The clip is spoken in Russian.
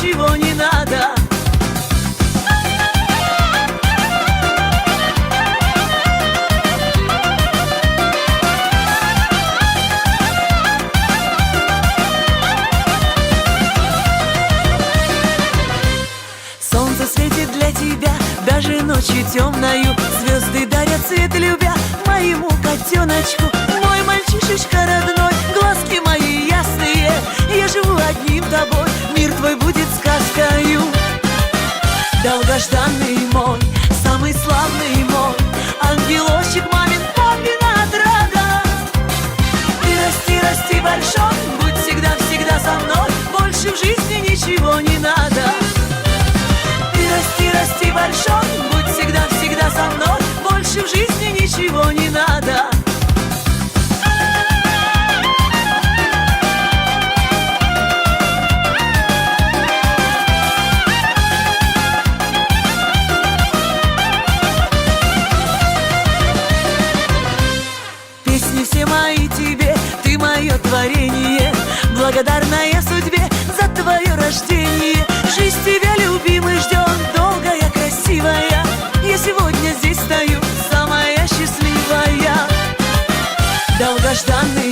ничего не надо. Солнце светит для тебя даже ночью темною, звезды дарят свет любя моему котеночку. Мой мальчишечка родной, глазки мои ясные, я живу одним тобой, мир твой будет сказкою. Долгожданный мой, самый славный мой, ангелочек мамин, папина отрада. Ты расти, расти большой, будь всегда, всегда со мной, больше в жизни ничего не надо. Расти, расти большой, будь всегда, всегда со мной, больше в жизни ничего не надо. Песни все мои тебе, ты мое творение, благодарная судьбе за твое рождение. Жизнь тебя, любимый, ждет долгая, красивая. Я сегодня здесь стою, самая счастливая. Долгожданный